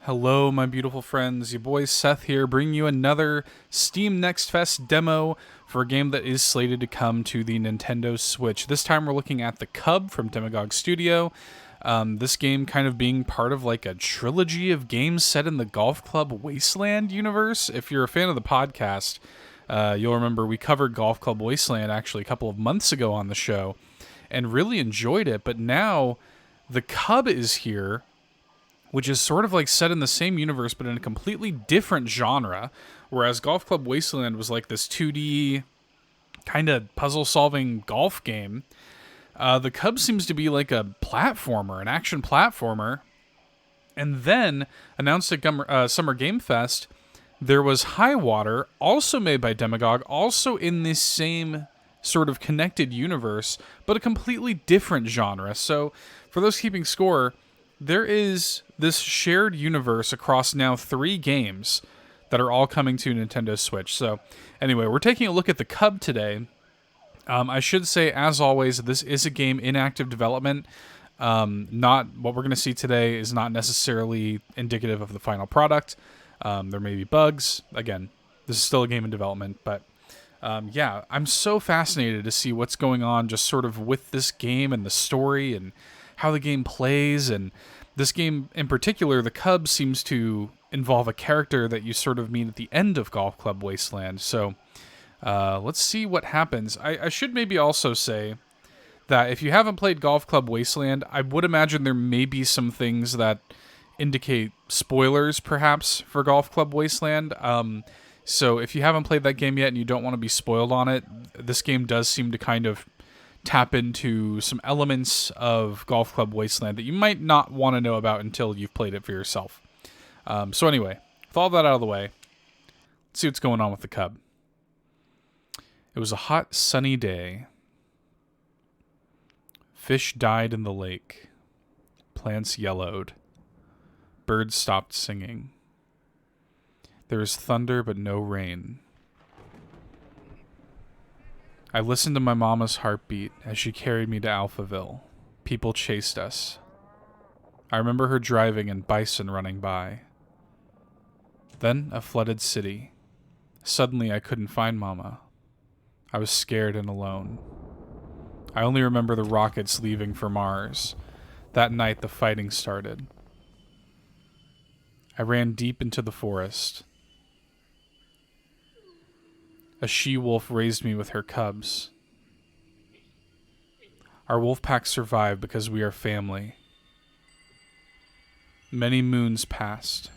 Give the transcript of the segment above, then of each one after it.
Hello, my beautiful friends. Your boy Seth here, bringing you another Steam Next Fest demo for a game that is slated to come to the Nintendo Switch. This time we're looking at the CUB from Demagog Studio. This game kind of being part of like a trilogy of games set in the Golf Club Wasteland universe. If you're a fan of the podcast, you'll remember we covered Golf Club Wasteland actually a couple of months ago on the show and really enjoyed it. But now the CUB is here, which is sort of like set in the same universe but in a completely different genre, whereas Golf Club Wasteland was like this 2D kind of puzzle-solving golf game. The CUB seems to be like a platformer, an action platformer. And then, announced at Summer Game Fest, there was Highwater, also made by Demagog, also in this same sort of connected universe, but a completely different genre. So, for those keeping score, there is this shared universe across now 3 games that are all coming to Nintendo Switch. So anyway, we're taking a look at the CUB today. I should say, as always, this is a game in active development. Not what we're going to see today is not necessarily indicative of the final product. There may be bugs. Again, this is still a game in development, but yeah, I'm so fascinated to see what's going on just sort of with this game and the story and how the game plays. And this game in particular, the CUB, seems to involve a character that you sort of meet at the end of Golf Club Wasteland. So let's see what happens. I should maybe also say that if you haven't played Golf Club Wasteland, I would imagine there may be some things that indicate spoilers, perhaps, for Golf Club Wasteland. So if you haven't played that game yet and you don't want to be spoiled on it, this game does seem to kind of tap into some elements of Golf Club Wasteland that you might not want to know about until you've played it for yourself. So anyway, with all that out of the way, let's see what's going on with the CUB. It was a hot, sunny day. Fish died in the lake. Plants yellowed. Birds stopped singing. There was thunder but no rain. I listened to my mama's heartbeat as she carried me to Alphaville. People chased us. I remember her driving and bison running by. Then a flooded city. Suddenly I couldn't find Mama. I was scared and alone. I only remember the rockets leaving for Mars. That night the fighting started. I ran deep into the forest. A she-wolf raised me with her cubs. Our wolf pack survived because we are family. Many moons passed.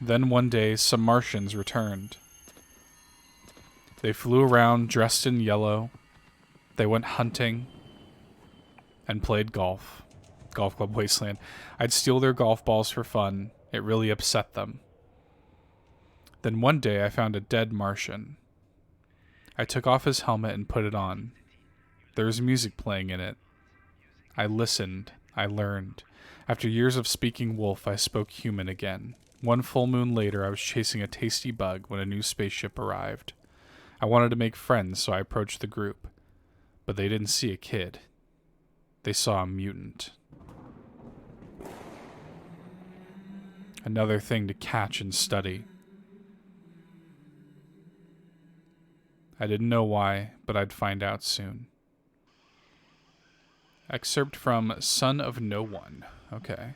Then one day, some Martians returned. They flew around dressed in yellow. They went hunting and played golf. Golf Club Wasteland. I'd steal their golf balls for fun. It really upset them. Then one day, I found a dead Martian. I took off his helmet and put it on. There was music playing in it. I listened. I learned. After years of speaking wolf, I spoke human again. One full moon later, I was chasing a tasty bug when a new spaceship arrived. I wanted to make friends, so I approached the group. But they didn't see a kid. They saw a mutant. Another thing to catch and study. I didn't know why, but I'd find out soon. Excerpt from Son of No One. Okay.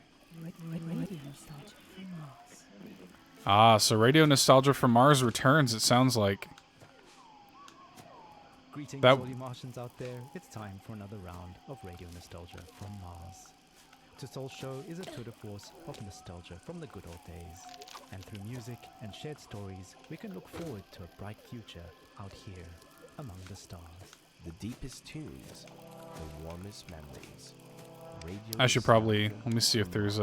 So Radio Nostalgia from Mars returns, it sounds like. Greetings, all you Martians out there. It's time for another round of Radio Nostalgia from Mars. This whole show is a tour de force of nostalgia from the good old days. And through music and shared stories, we can look forward to a bright future out here among the stars. The deepest tunes, the warmest memories. Radio I should probably, let me see if there's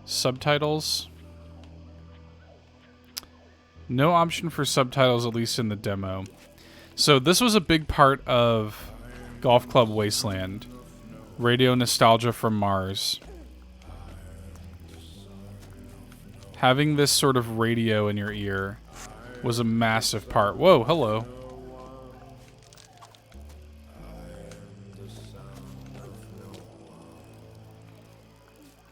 subtitles. No option for subtitles, at least in the demo. So this was a big part of Golf Club Wasteland. Radio Nostalgia from Mars. Having this sort of radio in your ear was a massive part. Whoa, hello.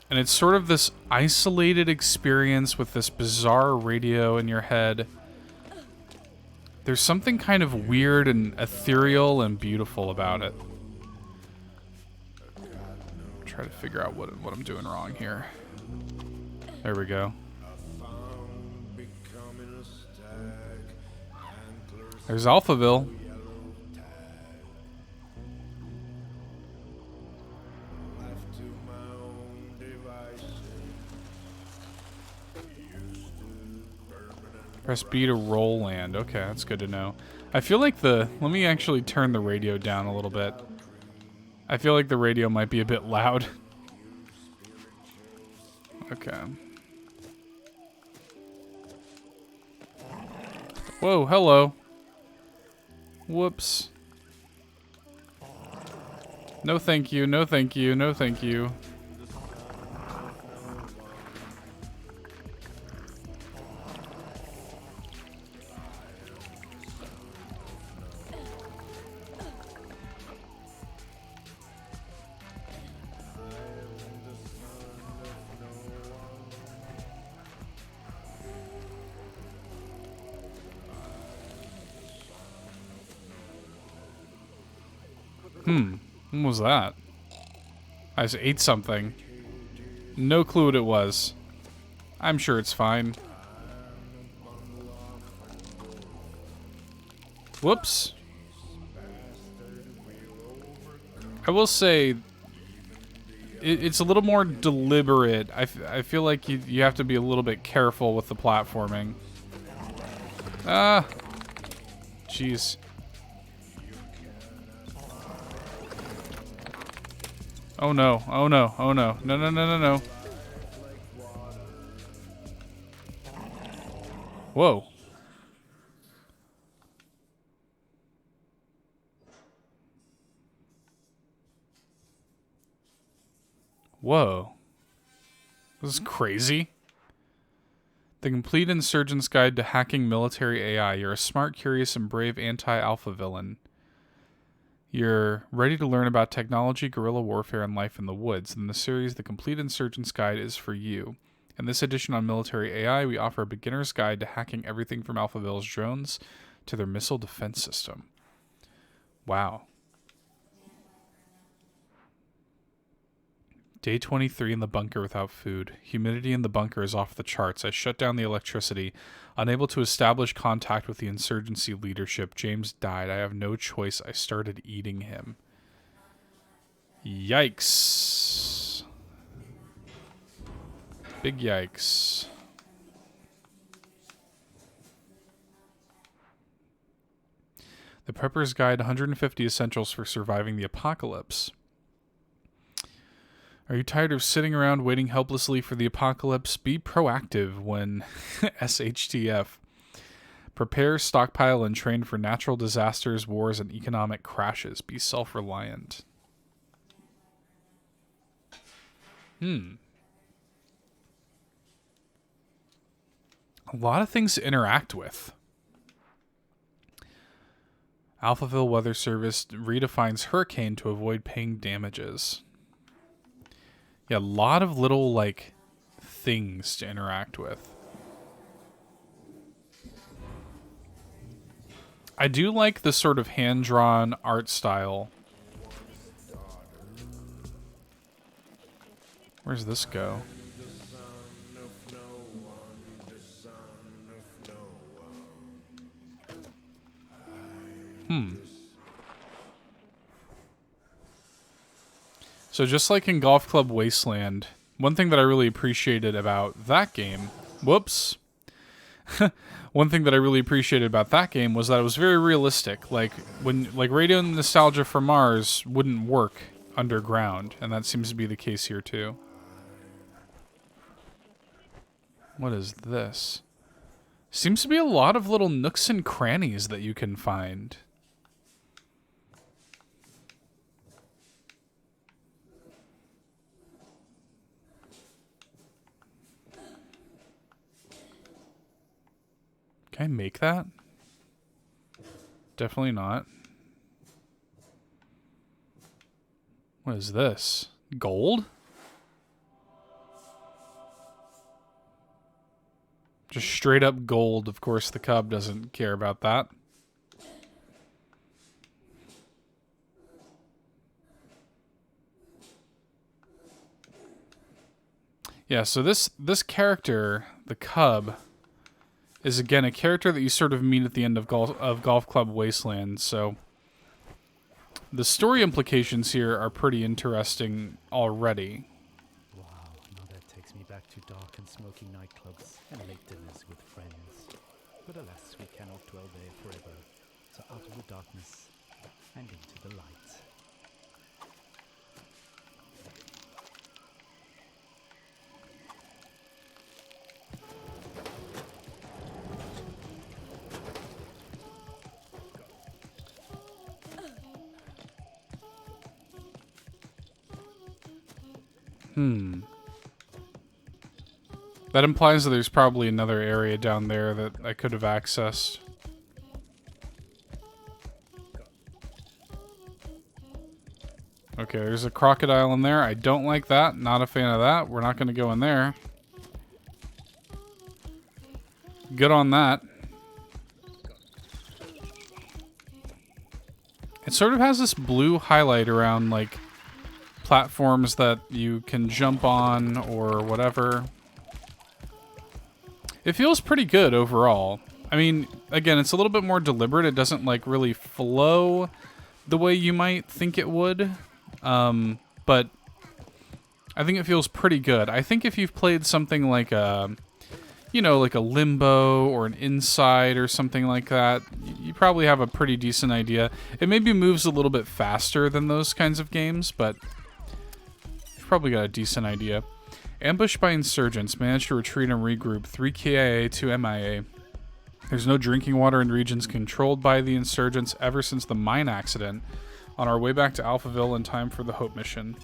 And it's sort of this isolated experience with this bizarre radio in your head. There's something kind of weird and ethereal and beautiful about it. Try to figure out what I'm doing wrong here. There we go. There's Alphaville. Press B to roll land. Okay, that's good to know. I feel like let me actually turn the radio down a little bit. I feel like the radio might be a bit loud. Okay. Whoa, hello. Whoops. No thank you, no thank you, no thank you. What was that? I just ate something. No clue what it was. I'm sure it's fine. Whoops. I will say, it's a little more deliberate. I feel like you have to be a little bit careful with the platforming. Ah. Jeez. Oh no, oh no, oh no. No, no, no, no, no. Whoa. Whoa. This is crazy. The Complete Insurgent's Guide to Hacking Military AI. You're a smart, curious, and brave anti-alpha villain. You're ready to learn about technology, guerrilla warfare, and life in the woods. In the series, The Complete Insurgent's Guide is for you. In this edition on military AI, we offer a beginner's guide to hacking everything from Alphaville's drones to their missile defense system. Wow. Day 23 in the bunker without food. Humidity in the bunker is off the charts. I shut down the electricity. Unable to establish contact with the insurgency leadership, James died. I have no choice. I started eating him. Yikes. Big yikes. The Prepper's Guide, 150 Essentials for Surviving the Apocalypse. Are you tired of sitting around waiting helplessly for the apocalypse? Be proactive when SHTF. Prepare, stockpile, and train for natural disasters, wars, and economic crashes. Be self-reliant. A lot of things to interact with. Alphaville Weather Service redefines hurricane to avoid paying damages. Yeah, a lot of little, like, things to interact with. I do like the sort of hand-drawn art style. Where's this go? So just like in Golf Club Wasteland, one thing that I really appreciated about that game... Whoops. One thing that I really appreciated about that game was that it was very realistic. Like Radio Nostalgia for Mars wouldn't work underground, and that seems to be the case here too. What is this? Seems to be a lot of little nooks and crannies that you can find. Can I make that? Definitely not. What is this? Gold? Just straight up gold. Of course, the CUB doesn't care about that. Yeah, so this character, the CUB, is again a character that you sort of meet at the end of Golf Club Wasteland. So the story implications here are pretty interesting already. Wow, now that takes me back to dark and smoky nightclubs and late dinners with friends. But alas, we cannot dwell there forever. So out of the darkness and into the light. That implies that there's probably another area down there that I could have accessed. Okay, there's a crocodile in there. I don't like that. Not a fan of that. We're not going to go in there. Good on that. It sort of has this blue highlight around, like, platforms that you can jump on or whatever. It feels pretty good overall. I mean, again, it's a little bit more deliberate. It doesn't, like, really flow the way you might think it would. But I think it feels pretty good. I think if you've played something like a, you know, like a Limbo or an Inside or something like that, you probably have a pretty decent idea. It maybe moves a little bit faster than those kinds of games, but you've probably got a decent idea. Ambushed by insurgents, managed to retreat and regroup. 3 KIA, 2 MIA. There's no drinking water in regions controlled by the insurgents ever since the mine accident. On our way back to Alphaville in time for the Hope mission.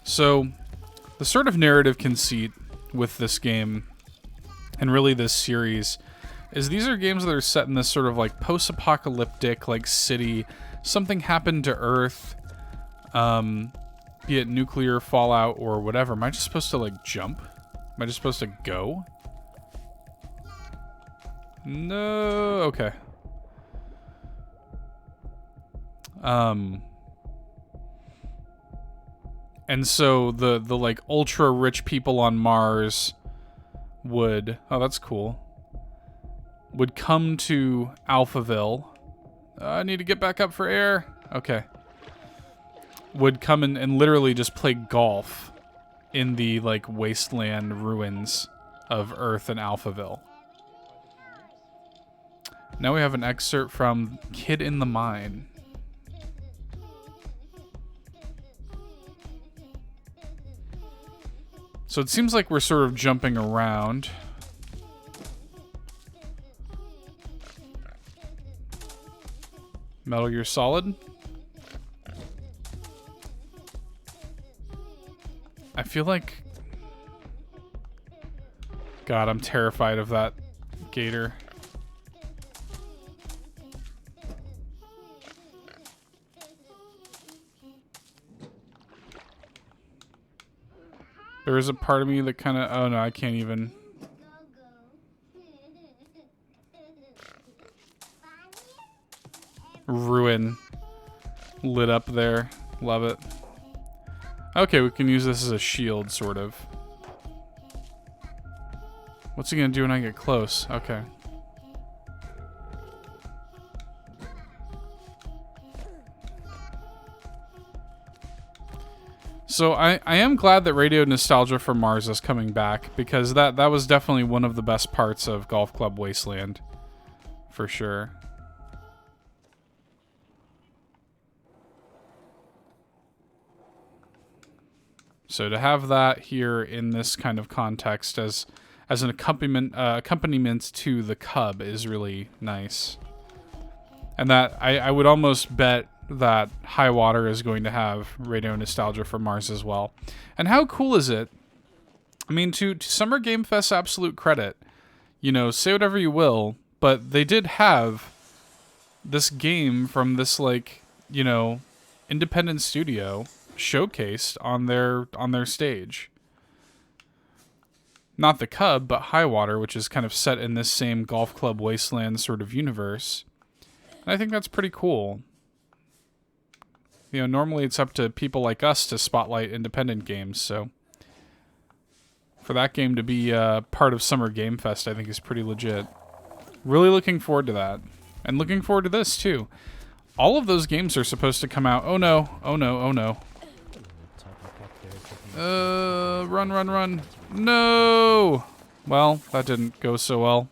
So, the sort of narrative conceit with this game, and really this series, is these are games that are set in this sort of like post-apocalyptic like city. Something happened to Earth, be it nuclear fallout or whatever. Am I just supposed to like jump? Am I just supposed to go? No, okay. And so the like ultra rich people on Mars would, oh that's cool, would come to Alphaville. I need to get back up for air. Okay. Would come in and literally just play golf in the like wasteland ruins of Earth and Alphaville. Now we have an excerpt from Kid in the Mine. So it seems like we're sort of jumping around. Metal Gear Solid. I feel like... God, I'm terrified of that gator. There is a part of me that kind of... Oh no, I can't even... Ruin lit up there. Love it. Okay, we can use this as a shield, sort of. What's he gonna do when I get close? Okay. So I am glad that Radio Nostalgia for Mars is coming back, because that was definitely one of the best parts of Golf Club Wasteland. For sure. So to have that here in this kind of context as an accompaniment to the CUB is really nice. And that I would almost bet that Highwater is going to have Radio Nostalgia for Mars as well. And how cool is it? I mean, to Summer Game Fest's absolute credit, you know, say whatever you will, but they did have this game from this, like, you know, independent studio showcased on their stage. Not the CUB, but Highwater, which is kind of set in this same Golf Club Wasteland sort of universe. And I think that's pretty cool. You know, normally it's up to people like us to spotlight independent games, so for that game to be part of Summer Game Fest, I think is pretty legit. Really looking forward to that. And looking forward to this, too. All of those games are supposed to come out. Oh, no. Oh, no. Oh, no. Run, run, run. No! Well, that didn't go so well.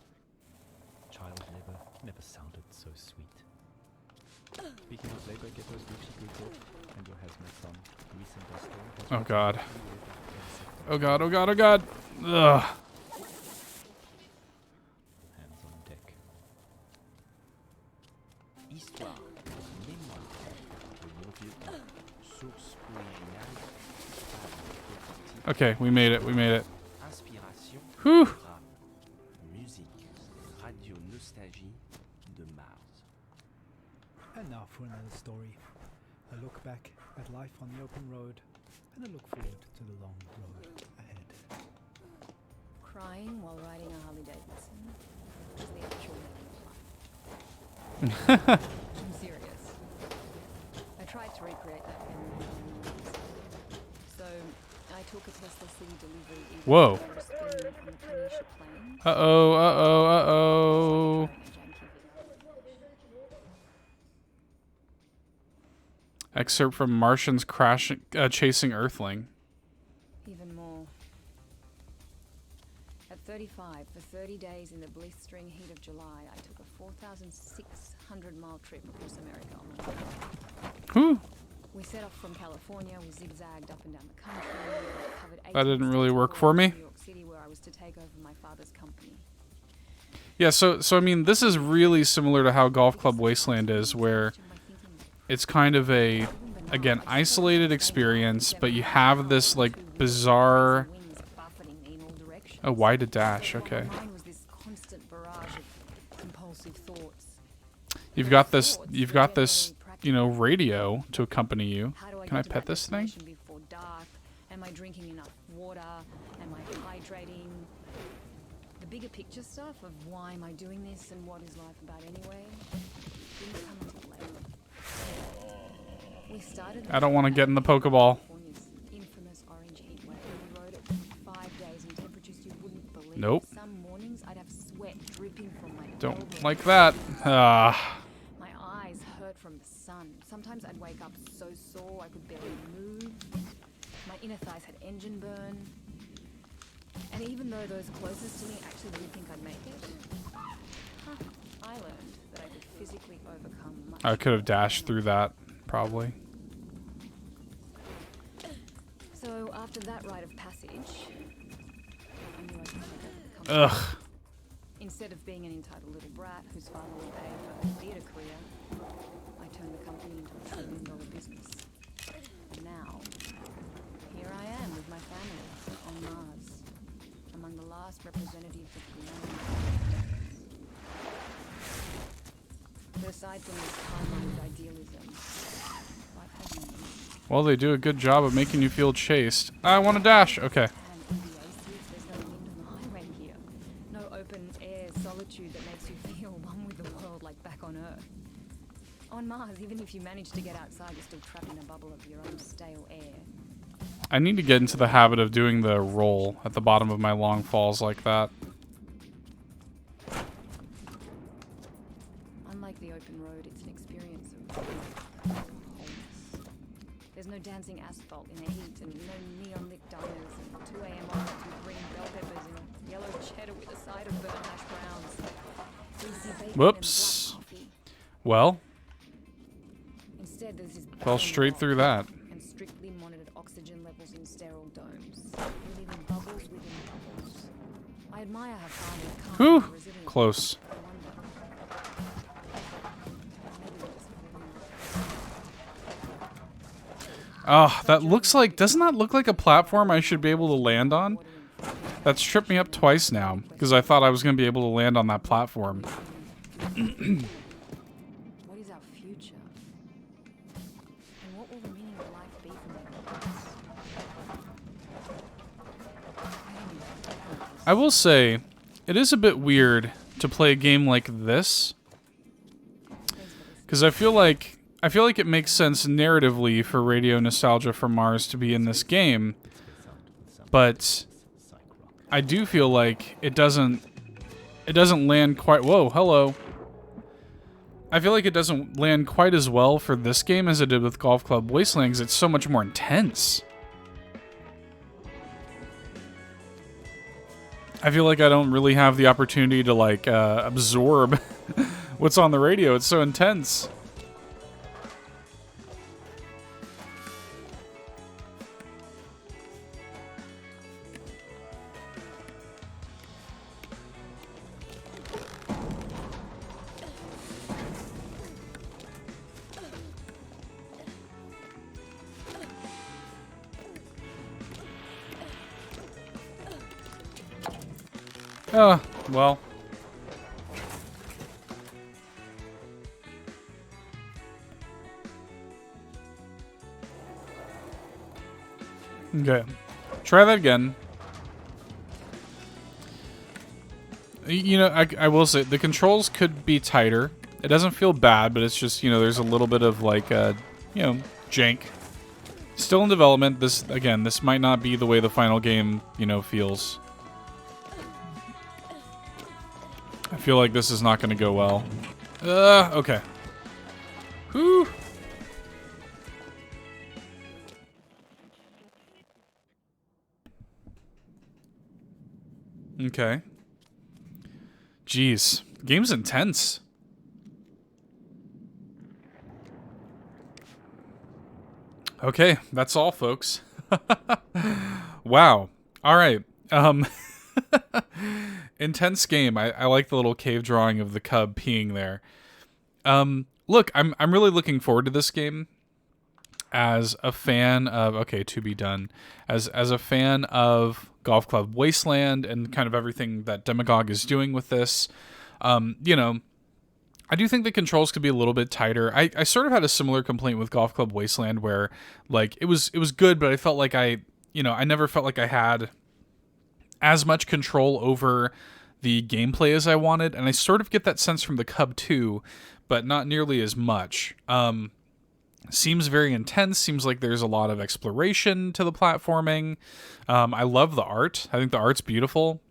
Child labor never sounded so sweet. Speaking of labor, get those worksheet report and your hazmat son. Recent store has Oh, God. Oh, God. Oh, God. Oh, God. Ugh. hands on deck. Histoire, mémoire de mon vieux temps, source originale, fable, Okay, we made it. We made it. inspiration, Whew. rap, musique, radio nostalgie de Mars. And now for another story. A look back at life on the open road and a look forward to the long road ahead. Crying while riding a Harley Davidson is the actual meaning of life. I'm serious. I tried to recreate that feeling on Mars. So I took a Tesla City delivery. Even Whoa. though I was spinning on a Kanisha plane. Uh-oh, uh-oh, uh-oh. Excerpt from Martians chasing Earthling. Even more. At 35, for 30 days in the blistering heat of July, I took a 4,600-mile trip across America on my own. Whew. We set off from California, we zigzagged up and down the country, covered 8 That didn't really states work before for I me. New York City, where I was to take over my father's company. Yeah, so I mean, this is really similar to how Golf Club Wasteland is, where it's kind of a, again, isolated experience, but you have this, like, bizarre... Oh, why to dash? Okay. You've got this, you know, radio to accompany you. Can I pet this thing? Am I drinking enough water? Am I hydrating? The bigger picture stuff of why am I doing this and what is life about anyway didn't come until later. We started. I don't want to get in the Pokeball. California's infamous orange heat wave. We rode it for 5 days in temperatures you wouldn't believe. Nope. Some mornings I'd have sweat dripping from my Don't elbows. like that. Ah. My eyes hurt from the sun. Sometimes I'd wake up so sore I could barely move. My inner thighs had engine burn. And even though those closest to me actually didn't think I'd make it, I learned that I could physically overcome much. I could have dashed through that, probably. So after that rite of passage, I knew I could make it. Ugh. Instead of being an entitled little brat whose father would pay for her theatre career, I turned the company into a $1 trillion business. And now, here I am with my family on Mars, among the last representatives of humanity. But aside from this high-minded idealism, life has meaning. Well, they do a good job of making you feel chased. I want to dash. Okay. And in the oasis, there's no wind on the highway here. No open-air solitude that makes you feel one with the world like back on Earth. On Mars, even if you manage to get outside, you're still trapped in a bubble of your own stale air. I need to get into the habit of doing the roll at the bottom of my long falls like that. Unlike the open road, it's an experience of wholeness. There's no dancing asphalt in the heat, and no neon-lit diners, and 2 a.m. onwards with green bell peppers and yellow cheddar with a side of burnt hash browns. Greasy bacon and Whoops. black coffee. Well, Instead, there's this fell straight through that. and strictly monitored oxygen levels in sterile domes. We live in bubbles within bubbles. I admire how far we've come. Whew. and resilient. Close. I wonder. Maybe that's Oh, that looks like... Doesn't that look like a platform I should be able to land on? That's tripped me up twice now, because I thought I was going to be able to land on that platform. what is our future? And what will the meaning of life be from now? I will say, it is a bit weird to play a game like this, because I feel like it makes sense narratively for Radio Nostalgia from Mars to be in this game, but I do feel like it doesn't land quite. Whoa, hello. I feel like it doesn't land quite as well for this game as it did with Golf Club Wasteland, because it's so much more intense. I feel like I don't really have the opportunity to like absorb what's on the radio. It's so intense. Oh, well. Okay. Try that again. You know, I will say, the controls could be tighter. It doesn't feel bad, but it's just, you know, there's a little bit of, like, jank. Still in development. This might not be the way the final game, you know, feels. I feel like this is not going to go well. Okay. Whew. Okay. Jeez. Game's intense. Okay, that's all, folks. Wow. All right. Intense game. I like the little cave drawing of the cub peeing there. Look, I'm really looking forward to this game as a fan of, okay, to be done, as a fan of Golf Club Wasteland and kind of everything that Demagog is doing with this. You know, I do think the controls could be a little bit tighter. I sort of had a similar complaint with Golf Club Wasteland where, like, it was good, but I felt like I never felt like I had as much control over the gameplay as I wanted, and I sort of get that sense from the Cub too, but not nearly as much. Seems very intense, seems like there's a lot of exploration to the platforming. I love the art. I think the art's beautiful.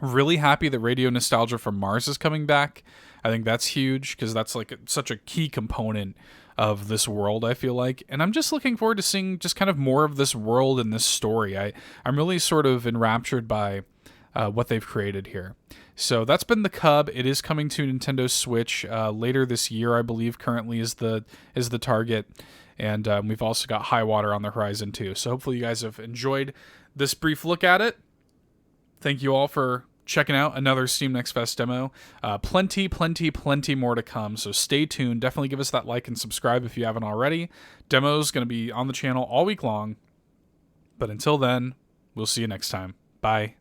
Really happy that Radio Nostalgia from Mars is coming back. I think that's huge, because that's like such a key component of this world, I feel like. And I'm just looking forward to seeing just kind of more of this world and this story. I'm really sort of enraptured by what they've created here. So that's been the Cub. It is coming to Nintendo Switch later this year, I believe. Currently is the target. And we've also got Highwater on the horizon too. So hopefully you guys have enjoyed this brief look at it. Thank you all for checking out another Steam Next Fest demo. Plenty more to come, so stay tuned. Definitely give us that like and subscribe if you haven't already. Demo's going to be on the channel all week long. But until then, we'll see you next time. Bye.